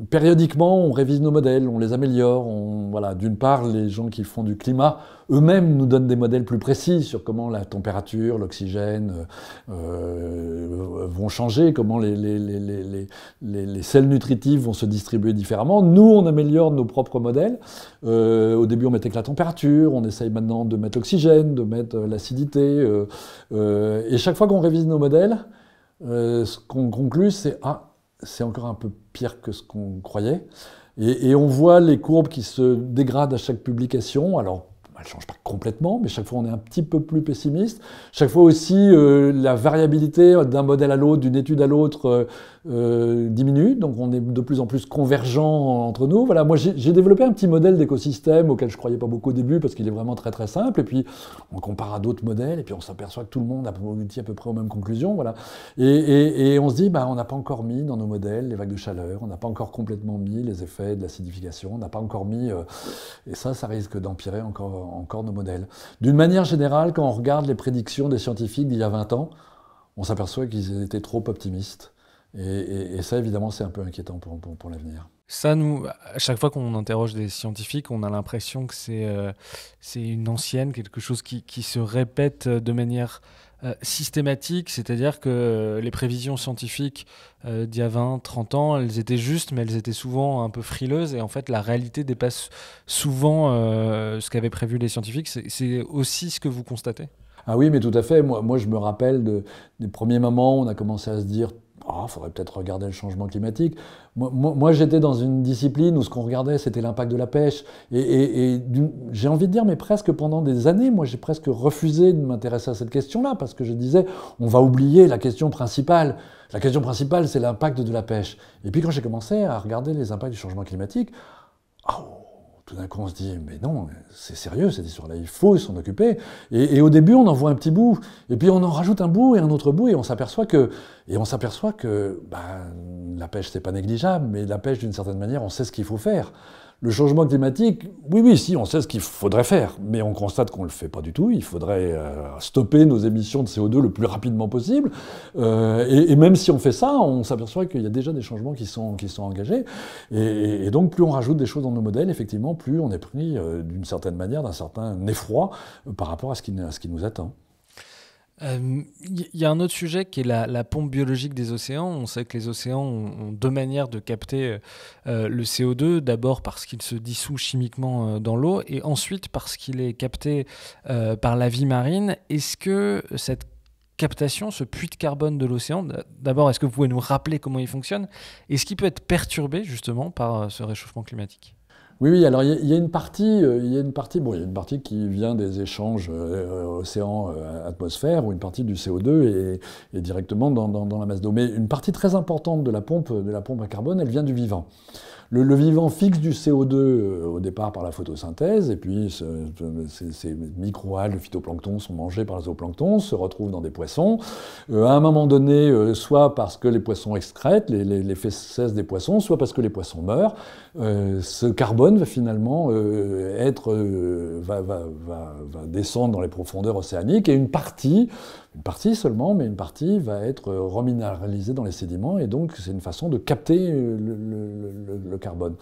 périodiquement, on révise nos modèles, on les améliore. Voilà. D'une part, les gens qui font du climat eux-mêmes nous donnent des modèles plus précis sur comment la température, l'oxygène vont changer, comment les sels nutritifs vont se distribuer différemment. Nous, on améliore nos propres modèles. Au début, on mettait que la température, on essaye maintenant de mettre l'oxygène, de mettre l'acidité. Et chaque fois qu'on révise nos modèles, ce qu'on conclut, c'est encore un peu pire que ce qu'on croyait. Et on voit les courbes qui se dégradent à chaque publication. Alors, elles ne changent pas complètement, mais chaque fois on est un petit peu plus pessimiste. Chaque fois aussi, la variabilité d'un modèle à l'autre, d'une étude à l'autre diminue, donc on est de plus en plus convergents entre nous. Voilà, moi j'ai développé un petit modèle d'écosystème auquel je croyais pas beaucoup au début parce qu'il est vraiment très très simple, et puis on compare à d'autres modèles, et puis on s'aperçoit que tout le monde aboutit à peu près aux mêmes conclusions. Voilà. Et on se dit, on n'a pas encore mis dans nos modèles les vagues de chaleur, on n'a pas encore complètement mis les effets de l'acidification, on n'a pas encore mis... et ça risque d'empirer encore nos modèles. D'une manière générale, quand on regarde les prédictions des scientifiques d'il y a 20 ans, on s'aperçoit qu'ils étaient trop optimistes. Et ça, évidemment, c'est un peu inquiétant pour l'avenir. Ça, nous, à chaque fois qu'on interroge des scientifiques, on a l'impression que c'est une ancienne, quelque chose qui se répète de manière systématique, c'est-à-dire que les prévisions scientifiques d'il y a 20, 30 ans, elles étaient justes, mais elles étaient souvent un peu frileuses, et en fait, la réalité dépasse souvent ce qu'avaient prévu les scientifiques. C'est aussi ce que vous constatez ? Ah oui, mais tout à fait. Moi je me rappelle des premiers moments où on a commencé à se dire faudrait peut-être regarder le changement climatique. Moi, j'étais dans une discipline où ce qu'on regardait, c'était l'impact de la pêche. Et j'ai envie de dire, mais presque pendant des années, moi, j'ai presque refusé de m'intéresser à cette question-là, parce que je disais, on va oublier la question principale. La question principale, c'est l'impact de la pêche. Et puis, quand j'ai commencé à regarder les impacts du changement climatique, tout d'un coup, on se dit, mais non, c'est sérieux cette histoire-là, il faut s'en occuper. Et au début, on en voit un petit bout, et puis on en rajoute un bout et un autre bout, et on s'aperçoit que la pêche, c'est pas négligeable, mais la pêche, d'une certaine manière, on sait ce qu'il faut faire. Le changement climatique, oui, si, on sait ce qu'il faudrait faire, mais on constate qu'on ne le fait pas du tout. Il faudrait stopper nos émissions de CO2 le plus rapidement possible. Et même si on fait ça, on s'aperçoit qu'il y a déjà des changements qui sont engagés. Et donc, plus on rajoute des choses dans nos modèles, effectivement, plus on est pris, d'une certaine manière, d'un certain effroi par rapport à ce qui nous attend. Y a un autre sujet qui est la pompe biologique des océans. On sait que les océans ont deux manières de capter le CO2. D'abord parce qu'il se dissout chimiquement dans l'eau, et ensuite parce qu'il est capté par la vie marine. Est-ce que cette captation, ce puits de carbone de l'océan, d'abord, est-ce que vous pouvez nous rappeler comment il fonctionne? Est-ce qu'il peut être perturbé justement par ce réchauffement climatique? Oui, alors il y a une partie qui vient des échanges océan-atmosphère, où une partie du CO2 est directement dans la masse d'eau. Mais une partie très importante de la pompe à carbone, elle vient du vivant. Le vivant fixe du CO2 au départ par la photosynthèse, et puis ces microalgues, le phytoplancton, sont mangés par les zooplanctons, se retrouvent dans des poissons. À un moment donné, soit parce que les poissons excrètent les fesses des poissons, soit parce que les poissons meurent, ce carbone va finalement va descendre dans les profondeurs océaniques, et une partie seulement, mais une partie va être reminéralisée dans les sédiments, et donc c'est une façon de capter le carbone.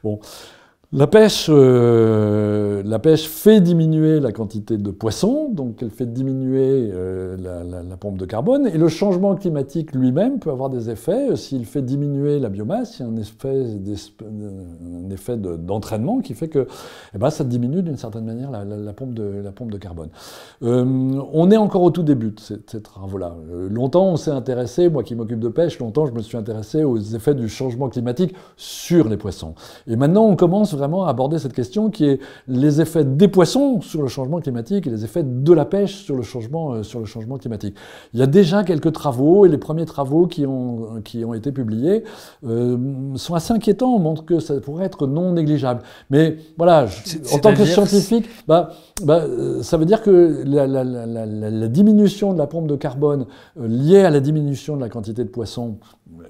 Bon. La pêche fait diminuer la quantité de poissons, donc elle fait diminuer la pompe de carbone, et le changement climatique lui-même peut avoir des effets. S'il fait diminuer la biomasse, il y a un effet d'entraînement qui fait que ça diminue d'une certaine manière la pompe de carbone. On est encore au tout début de ces travaux-là. Longtemps, on s'est intéressé, moi qui m'occupe de pêche, longtemps je me suis intéressé aux effets du changement climatique sur les poissons. Et maintenant, on commence vraiment à aborder cette question qui est les effets des poissons sur le changement climatique et les effets de la pêche sur le changement climatique. Il y a déjà quelques travaux, et les premiers travaux qui ont été publiés sont assez inquiétants, montrent que ça pourrait être non négligeable. Mais voilà, en tant que scientifique, ça veut dire que la diminution de la pompe de carbone liée à la diminution de la quantité de poissons,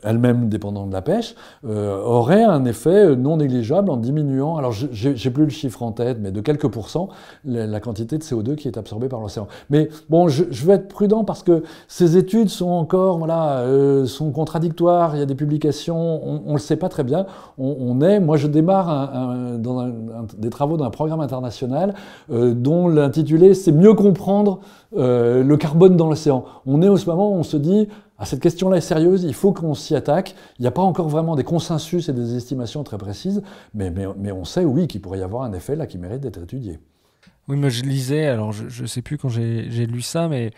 elle-même dépendante de la pêche, aurait un effet non négligeable en diminuant, alors j'ai plus le chiffre en tête, mais de quelques pourcents, la quantité de CO2 qui est absorbée par l'océan. Mais bon, je vais être prudent parce que ces études sont encore, sont contradictoires, il y a des publications, on le sait pas très bien. Moi je démarre dans des travaux d'un programme international dont l'intitulé c'est « Mieux comprendre le carbone dans l'océan ». On est au moment où on se dit, cette question-là est sérieuse, il faut qu'on s'y attaque. Il n'y a pas encore vraiment des consensus et des estimations très précises, mais on sait, oui, qu'il pourrait y avoir un effet là qui mérite d'être étudié. Oui, moi je lisais, alors je ne sais plus quand j'ai lu ça, mais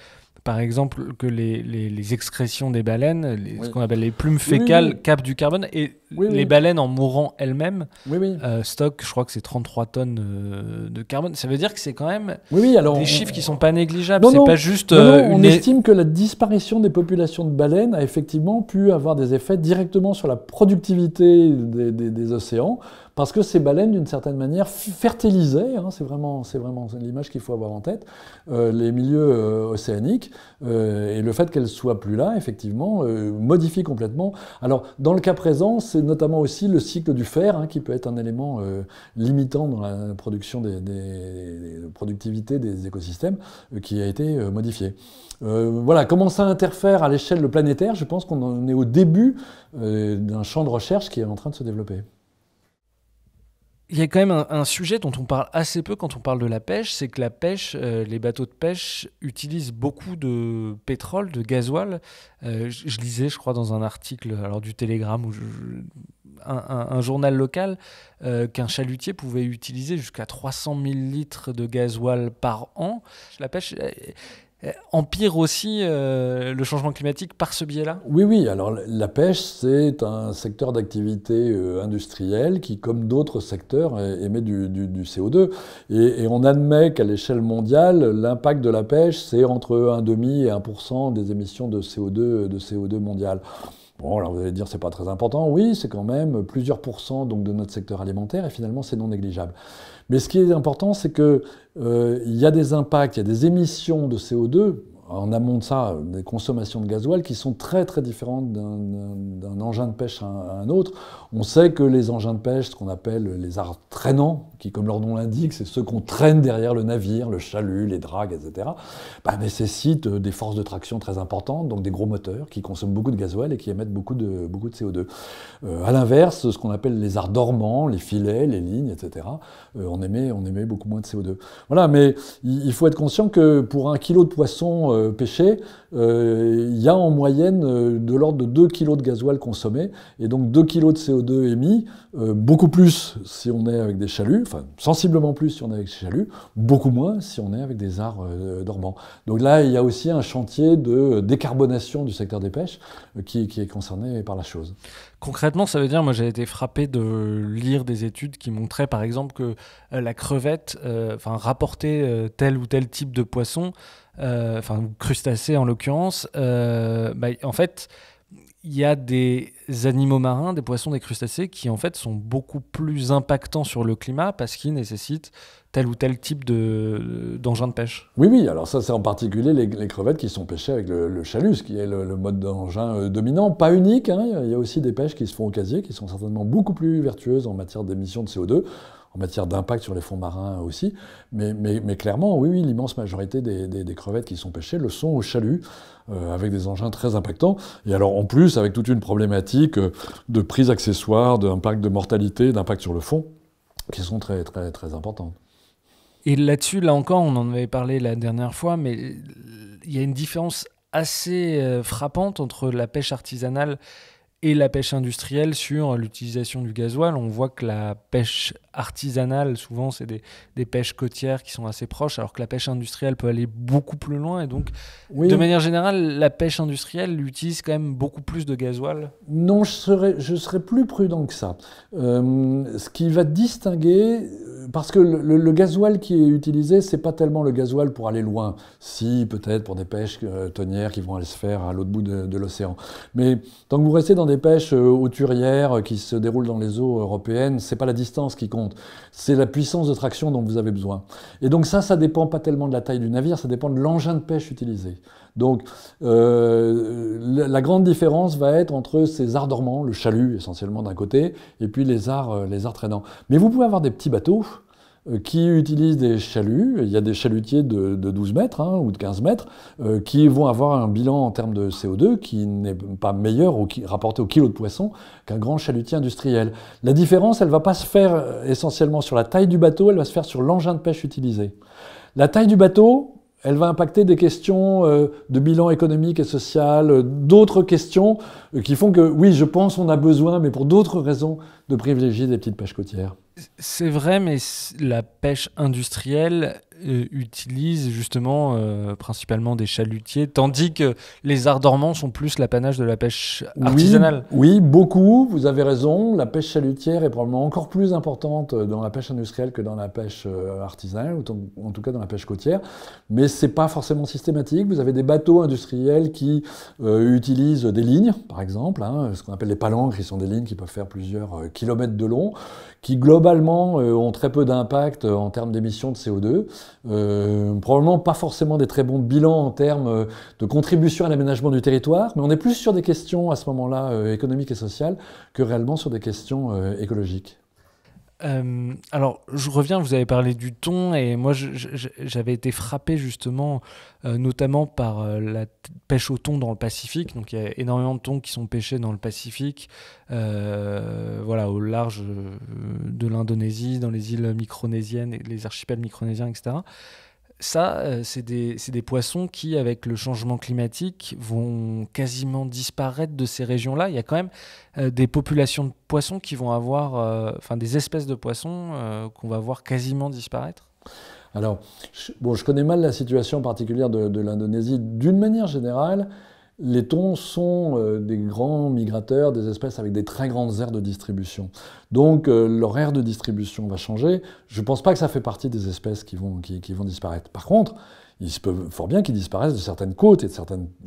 par exemple que les excrétions des baleines, ce qu'on appelle les plumes fécales, captent du carbone, et les baleines en mourant elles-mêmes stockent, je crois que c'est 33 tonnes de carbone. Ça veut dire que c'est quand même des chiffres qui sont pas négligeables. C'est pas juste on estime que la disparition des populations de baleines a effectivement pu avoir des effets directement sur la productivité des océans, parce que ces baleines, d'une certaine manière, fertilisaient, c'est vraiment l'image qu'il faut avoir en tête, les milieux océaniques, et le fait qu'elles soient plus là, effectivement, modifie complètement. Alors, dans le cas présent, c'est notamment aussi le cycle du fer, qui peut être un élément limitant dans la production des productivités des écosystèmes, qui a été modifié. Voilà, comment ça interfère à l'échelle planétaire? Je pense qu'on en est au début d'un champ de recherche qui est en train de se développer. Il y a quand même un sujet dont on parle assez peu quand on parle de la pêche, c'est que la pêche, les bateaux de pêche utilisent beaucoup de pétrole, de gasoil. Je lisais, je crois, dans un article du Télégramme, ou un journal local, qu'un chalutier pouvait utiliser jusqu'à 300 000 litres de gasoil par an. La pêche empire aussi le changement climatique par ce biais-là? Oui. Alors la pêche, c'est un secteur d'activité industrielle qui, comme d'autres secteurs, émet du CO2. Et on admet qu'à l'échelle mondiale, l'impact de la pêche, c'est entre 1,5 et 1% des émissions de CO2 mondiales. Bon, alors vous allez dire, c'est pas très important. Oui, c'est quand même plusieurs pourcents donc, de notre secteur alimentaire, et finalement, c'est non négligeable. Mais ce qui est important, c'est qu'il y a des impacts, il y a des émissions de CO2, en amont de ça, des consommations de gasoil qui sont très très différentes d'un engin de pêche à un autre. On sait que les engins de pêche, ce qu'on appelle les arts traînants, qui comme leur nom l'indique, c'est ceux qu'on traîne derrière le navire, le chalut, les dragues, etc., nécessitent des forces de traction très importantes, donc des gros moteurs qui consomment beaucoup de gasoil et qui émettent beaucoup de CO2. À l'inverse, ce qu'on appelle les arts dormants, les filets, les lignes, etc., on émet beaucoup moins de CO2. Voilà, mais il faut être conscient que pour 1 kilo de poisson pêché, il y a en moyenne de l'ordre de 2 kg de gasoil consommé, et donc 2 kg de CO2 émis, beaucoup plus si on est avec des chaluts, enfin sensiblement plus si on est avec des chaluts, beaucoup moins si on est avec des arts dormants. Donc là, il y a aussi un chantier de décarbonation du secteur des pêches qui est concerné par la chose. Concrètement, ça veut dire, moi j'ai été frappé de lire des études qui montraient par exemple que la crevette rapportait tel ou tel type de poisson, crustacés en l'occurrence, en fait, il y a des animaux marins, des poissons, des crustacés qui en fait sont beaucoup plus impactants sur le climat parce qu'ils nécessitent tel ou tel type d'engin de pêche. Oui, alors ça c'est en particulier les crevettes qui sont pêchées avec le chalut, ce qui est le mode d'engin dominant, pas unique, il y a aussi des pêches qui se font au casier, qui sont certainement beaucoup plus vertueuses en matière d'émissions de CO2, en matière d'impact sur les fonds marins aussi, mais clairement, oui, l'immense majorité des crevettes qui sont pêchées le sont au chalut, avec des engins très impactants, et alors en plus avec toute une problématique de prise accessoire, d'impact de mortalité, d'impact sur le fond, qui sont très, très, très importantes. Et là-dessus, là encore, on en avait parlé la dernière fois, mais il y a une différence assez frappante entre la pêche artisanale et la pêche industrielle sur l'utilisation du gasoil. On voit que la pêche artisanale, souvent, c'est des pêches côtières qui sont assez proches, alors que la pêche industrielle peut aller beaucoup plus loin. Et donc, de manière générale, la pêche industrielle utilise quand même beaucoup plus de gasoil. Non, je serais plus prudent que ça. Ce qui va distinguer, parce que le gasoil qui est utilisé, c'est pas tellement le gasoil pour aller loin, si peut-être pour des pêches tonnières qui vont aller se faire à l'autre bout de l'océan. Mais tant que vous restez dans des pêches hauturières qui se déroulent dans les eaux européennes, c'est pas la distance qui compte, c'est la puissance de traction dont vous avez besoin. Et donc ça dépend pas tellement de la taille du navire, ça dépend de l'engin de pêche utilisé. Donc la grande différence va être entre ces arts dormants, le chalut essentiellement d'un côté, et puis les arts traînants. Mais vous pouvez avoir des petits bateaux qui utilisent des chaluts. Il y a des chalutiers de 12 mètres ou de 15 mètres qui vont avoir un bilan en termes de CO2 qui n'est pas meilleur rapporté au kilo de poisson qu'un grand chalutier industriel. La différence, elle ne va pas se faire essentiellement sur la taille du bateau, elle va se faire sur l'engin de pêche utilisé. La taille du bateau, elle va impacter des questions de bilan économique et social, d'autres questions qui font que, oui, je pense qu'on a besoin, mais pour d'autres raisons, de privilégier des petites pêches côtières. C'est vrai, mais la pêche industrielle utilise justement principalement des chalutiers, tandis que les arts dormants sont plus l'apanage de la pêche artisanale. Oui, beaucoup, vous avez raison. La pêche chalutière est probablement encore plus importante dans la pêche industrielle que dans la pêche artisanale, ou en tout cas dans la pêche côtière. Mais ce n'est pas forcément systématique. Vous avez des bateaux industriels qui utilisent des lignes, par exemple, ce qu'on appelle les palangres, qui sont des lignes qui peuvent faire plusieurs kilomètres de long, qui globalement ont très peu d'impact en termes d'émissions de CO2. Probablement pas forcément des très bons bilans en termes de contribution à l'aménagement du territoire, mais on est plus sur des questions à ce moment-là économiques et sociales que réellement sur des questions écologiques. Alors, je reviens, vous avez parlé du thon, et moi j'avais été frappé justement, notamment par la pêche au thon dans le Pacifique. Donc il y a énormément de thons qui sont pêchés dans le Pacifique, au large de l'Indonésie, dans les îles micronésiennes, les archipels micronésiens, etc. Ça, c'est des poissons qui, avec le changement climatique, vont quasiment disparaître de ces régions-là. Il y a quand même des populations de poissons qui vont avoir, des espèces de poissons qu'on va voir quasiment disparaître. Alors, je connais mal la situation particulière de l'Indonésie. D'une manière générale, les thons sont des grands migrateurs, des espèces avec des très grandes aires de distribution. Donc leur aire de distribution va changer. Je ne pense pas que ça fait partie des espèces qui vont disparaître. Par contre, il se peut fort bien qu'ils disparaissent de certaines côtes et de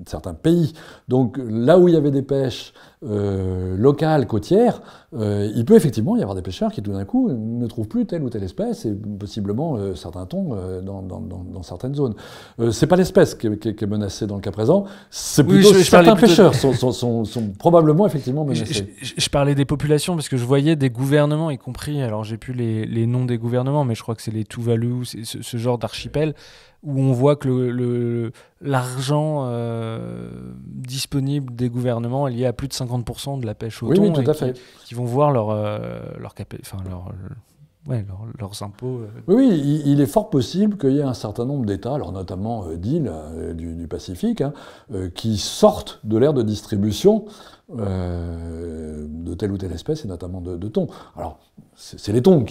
certains pays. Donc là où il y avait des pêches locales, côtières, il peut effectivement y avoir des pêcheurs qui tout d'un coup ne trouvent plus telle ou telle espèce et possiblement certains thons dans certaines zones. C'est pas l'espèce qui est menacée dans le cas présent, c'est plutôt certains pêcheurs sont probablement effectivement menacés. Je parlais des populations parce que je voyais des gouvernements, y compris, alors j'ai plus les noms des gouvernements, mais je crois que c'est les Tuvalu, ce genre d'archipel, où on voit que l'argent disponible des gouvernements est lié à plus de 50% de la pêche au thon, oui, tout à fait. Qui vont voir leurs impôts. Oui, il est fort possible qu'il y ait un certain nombre d'États, alors notamment d'îles du Pacifique, qui sortent de l'ère de distribution de telle ou telle espèce, et notamment de thon. Alors, c'est les thons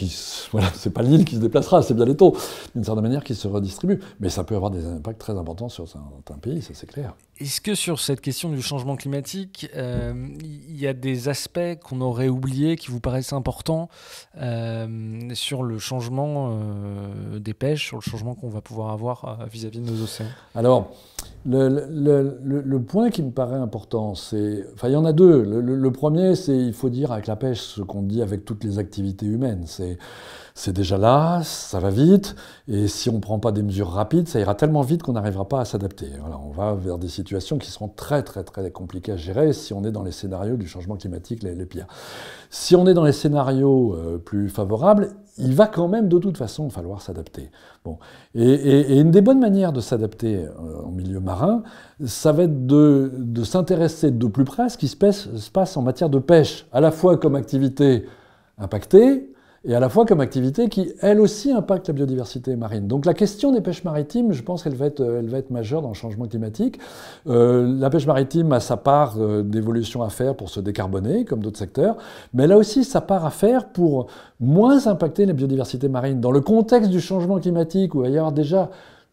c'est pas l'île qui se déplacera, c'est bien les thons, d'une certaine manière, qui se redistribuent. Mais ça peut avoir des impacts très importants sur certains pays, ça c'est clair. Est-ce que sur cette question du changement climatique, il y a des aspects qu'on aurait oubliés, qui vous paraissent importants sur le changement des pêches, sur le changement qu'on va pouvoir avoir vis-à-vis de nos océans? Alors, le point qui me paraît important, il y en a deux. Le premier, c'est il faut dire avec la pêche ce qu'on dit avec toutes les activités humaines. C'est déjà là, ça va vite, et si on ne prend pas des mesures rapides, ça ira tellement vite qu'on n'arrivera pas à s'adapter. Voilà, on va vers des situations qui seront très très très compliquées à gérer si on est dans les scénarios du changement climatique les pires. Si on est dans les scénarios plus favorables, il va quand même de toute façon falloir s'adapter. Bon. Et une des bonnes manières de s'adapter en milieu marin, ça va être de s'intéresser de plus près à ce qui se passe en matière de pêche, à la fois comme activité impactée, et à la fois comme activité qui, elle aussi, impacte la biodiversité marine. Donc la question des pêches maritimes, je pense qu'elle va être majeure dans le changement climatique. La pêche maritime a sa part d'évolution à faire pour se décarboner, comme d'autres secteurs, mais elle a aussi sa part à faire pour moins impacter la biodiversité marine. Dans le contexte du changement climatique, où il va y avoir déjà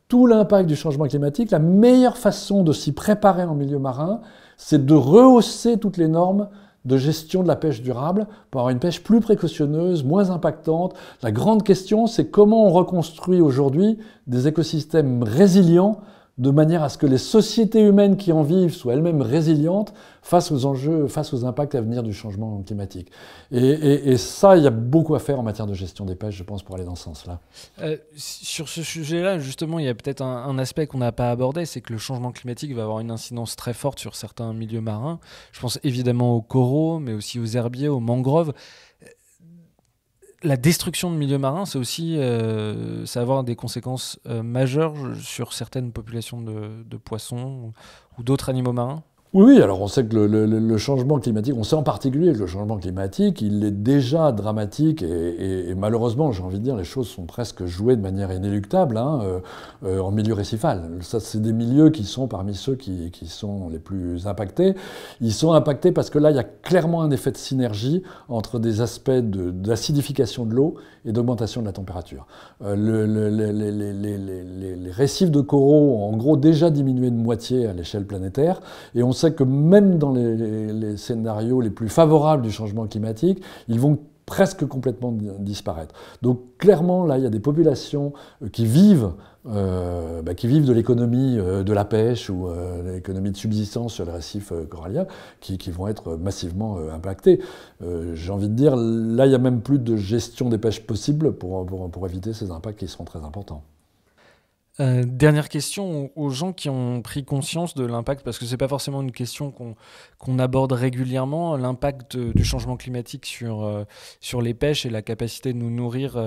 tout l'impact du changement climatique, la meilleure façon de s'y préparer en milieu marin, c'est de rehausser toutes les normes de gestion de la pêche durable pour avoir une pêche plus précautionneuse, moins impactante. La grande question, c'est comment on reconstruit aujourd'hui des écosystèmes résilients de manière à ce que les sociétés humaines qui en vivent soient elles-mêmes résilientes face aux enjeux, face aux impacts à venir du changement climatique. Et ça, il y a beaucoup à faire en matière de gestion des pêches, je pense, pour aller dans ce sens-là. Sur ce sujet-là, justement, il y a peut-être un aspect qu'on n'a pas abordé, c'est que le changement climatique va avoir une incidence très forte sur certains milieux marins. Je pense évidemment aux coraux, mais aussi aux herbiers, aux mangroves. La destruction de milieux marins, c'est aussi, ça va avoir des conséquences majeures sur certaines populations de poissons ou d'autres animaux marins. Oui, alors on sait que le changement climatique, on sait en particulier que le changement climatique, il est déjà dramatique et malheureusement, j'ai envie de dire, les choses sont presque jouées de manière inéluctable en milieu récifal. Ça, c'est des milieux qui sont parmi ceux qui sont les plus impactés. Ils sont impactés parce que là, il y a clairement un effet de synergie entre des aspects d'acidification de l'eau et d'augmentation de la température. Les récifs de coraux ont en gros déjà diminué de moitié à l'échelle planétaire et on sait que même dans les scénarios les plus favorables du changement climatique, ils vont presque complètement disparaître. Donc clairement, là, il y a des populations qui vivent de l'économie de la pêche ou l'économie de subsistance sur les récifs coralliens qui vont être massivement impactés. J'ai envie de dire, là, il n'y a même plus de gestion des pêches possible pour éviter ces impacts qui seront très importants. Dernière question aux gens qui ont pris conscience de l'impact, parce que ce n'est pas forcément une question qu'on aborde régulièrement, l'impact du changement climatique sur les pêches et la capacité de nous nourrir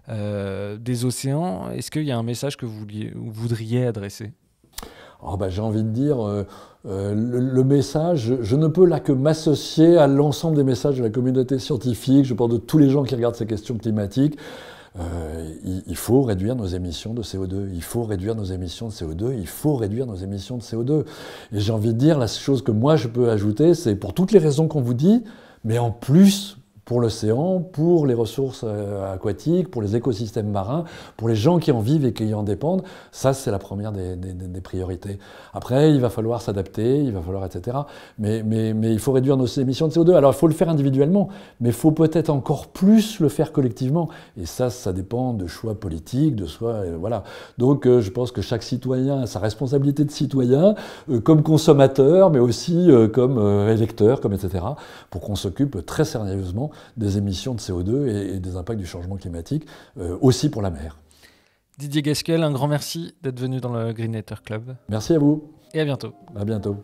des océans. Est-ce qu'il y a un message que vous voudriez adresser ? J'ai envie de dire, le message, je ne peux là que m'associer à l'ensemble des messages de la communauté scientifique, je parle de tous les gens qui regardent ces questions climatiques. Il faut réduire nos émissions de CO2, il faut réduire nos émissions de CO2, il faut réduire nos émissions de CO2. Et j'ai envie de dire, la chose que moi je peux ajouter, c'est pour toutes les raisons qu'on vous dit, mais en plus pour l'océan, pour les ressources aquatiques, pour les écosystèmes marins, pour les gens qui en vivent et qui en dépendent, ça c'est la première des priorités. Après, il va falloir s'adapter, il va falloir etc. Mais il faut réduire nos émissions de CO2. Alors il faut le faire individuellement, mais il faut peut-être encore plus le faire collectivement. Et ça dépend de choix politiques, de choix... voilà. Donc je pense que chaque citoyen a sa responsabilité de citoyen, comme consommateur, mais aussi comme électeur, comme etc., pour qu'on s'occupe très sérieusement des émissions de CO2 et des impacts du changement climatique, aussi pour la mer. Didier Gasquel, un grand merci d'être venu dans le Green Hater Club. Merci à vous. Et à bientôt. À bientôt.